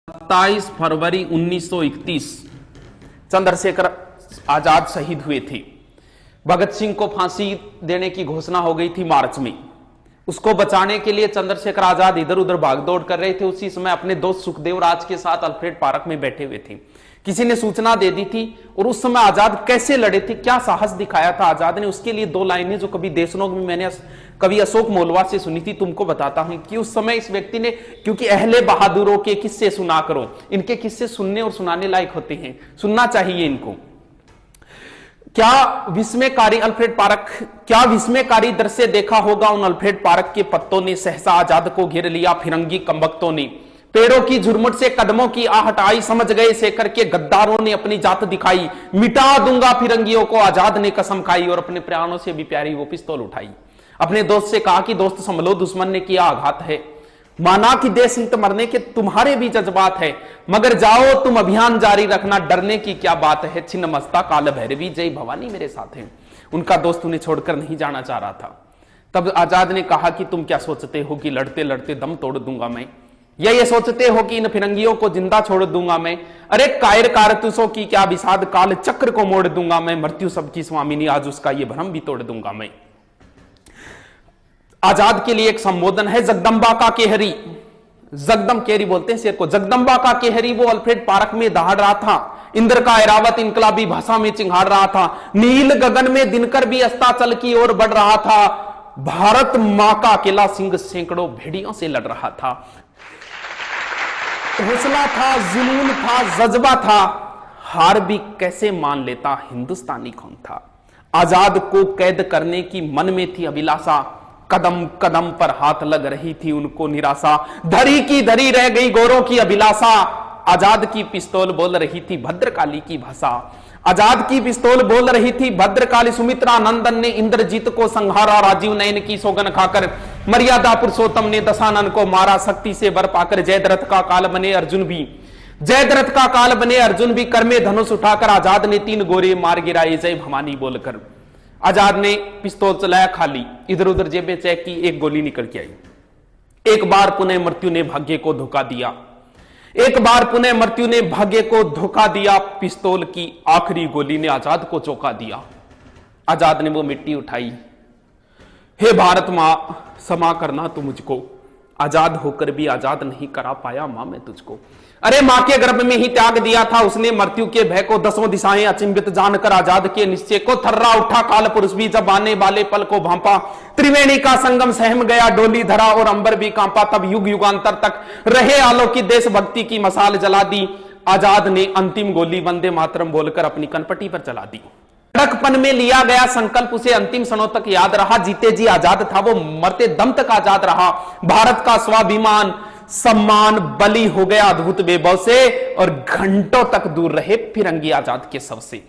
27 फरवरी 1931 चंद्रशेखर आजाद शहीद हुए थे। भगत सिंह को फांसी देने की घोषणा हो गई थी मार्च में। उसको बचाने के लिए चंद्रशेखर आजाद इधर उधर भागदौड़ कर रहे थे। उसी समय अपने दोस्त सुखदेव राज के साथ अल्फ्रेड पार्क में बैठे हुए थे। किसी ने सूचना दे दी थी और उस समय आजाद कैसे लड़े थे, क्या साहस दिखाया था आजाद ने, उसके लिए दो लाइनें जो कभी देशनोक में मैंने कवि अशोक मोलवा से सुनी थी, तुमको बताता हूं कि उस समय इस व्यक्ति ने, क्योंकि अहले बहादुरों के किस्से सुना करो, इनके किस्से सुनने और सुनाने लायक होते हैं, सुनना चाहिए इनको। क्या विस्मयकारी अल्फ्रेड पार्क, क्या विस्मयकारी दृश्य देखा होगा उन अल्फ्रेड पार्क के पत्तों ने सहसा आजाद को घेर लिया। फिरंगी कमबख्तों ने पेड़ों की झुरमुट से कदमों की आहट आई, समझ गए शेखर के गद्दारों ने अपनी जात दिखाई। मिटा दूंगा फिरंगियों को आजाद ने कसम खाई और अपने प्राणों से भी प्यारी वो पिस्तौल उठाई। अपने दोस्त से कहा कि दोस्त संभलो, दुश्मन ने किया आघात है। माना कि देश हित मरने के तुम्हारे भी जज्बात है, मगर जाओ तुम अभियान जारी रखना, डरने की क्या बात है। छिन्न मस्ता काल भैरवी जय भवानी मेरे साथ है। उनका दोस्त उन्हें छोड़कर नहीं जाना चाह रहा था। तब आजाद ने कहा कि तुम क्या सोचते हो कि लड़ते लड़ते दम तोड़ दूंगा मैं, या ये सोचते हो कि इन फिरंगियों को जिंदा छोड़ दूंगा मैं। अरे कायर कारतूसों की क्या विषाद काल चक्र को मोड़ दूंगा मैं। मृत्यु सबकी स्वामिनी आज उसका ये भ्रम भी तोड़ दूंगा मैं। आजाद के लिए एक संबोधन है, जगदम्बा का केहरी, जगदम केहरी बोलते हैं शेर को, जगदम्बा का केहरी वो अल्फ्रेड पार्क में दहाड़ रहा था। इंद्र का ऐरावत इनकलाबी भाषा में चिंगाड़ रहा था। नील गगन में दिनकर भी अस्ताचल की ओर बढ़ रहा था। भारत मां का अकेला सिंह सैकड़ों भेड़ियों से लड़ रहा था। हौसला था, जुनून था, जज्बा था, हार भी कैसे मान लेता हिंदुस्तानी कौन था। आजाद को कैद करने की मन में थी अभिलाषा, कदम कदम पर हाथ लग रही थी उनको निराशा। धरी की धरी रह गई गोरों की अभिलाषा, आजाद की पिस्तौल बोल रही थी भद्रकाली की भाषा। आजाद की पिस्तौल बोल रही थी भद्रकाली। सुमित्रा नंदन ने इंद्रजीत को संहारा, राजीव नयन की सौगन खाकर मर्यादा पुरुषोत्तम ने दशानन को मारा। शक्ति से बर पाकर जयद्रथ का काल बने अर्जुन भी, जयद्रथ का काल बने अर्जुन भी, कर में धनुष उठाकर आजाद ने 3 गोरे मार गिराए जय भवानी बोलकर। आजाद ने पिस्तौल चलाया, खाली, इधर उधर जेबें चेक की, एक गोली निकल के आई। एक बार पुनः मृत्यु ने भाग्य को धोखा दिया, एक बार पुनः मृत्यु ने भाग्य को धोखा दिया। पिस्तौल की आखिरी गोली ने आजाद को चौंका दिया। आजाद ने वो मिट्टी उठाई, हे भारत मां क्षमा करना तू मुझको, आजाद होकर भी आजाद नहीं करा पाया मां मैं तुझको। अरे मां के गर्भ में ही त्याग दिया था उसने मृत्यु के भय को, 10 दिशाएं अचिंभित जानकर आजाद के निश्चय को। थर्रा उठा काल पुरुष भी जब आने वाले पल को भांपा, त्रिवेणी का संगम सहम गया डोली धरा और अंबर भी कांपा। तब युग युगांतर तक रहे आलोकित देशभक्ति की मसाल जला दी। आजाद ने अंतिम गोली वंदे मातरम बोलकर अपनी कनपटी पर चला दी। लड़कपन में लिया गया संकल्प उसे अंतिम क्षणों तक याद रहा। जीते जी आजाद था वो, मरते दम तक आजाद रहा। भारत का स्वाभिमान सम्मान बलि हो गया अद्भुत वैभव से और घंटों तक दूर रहे फिरंगी आजाद के शव से।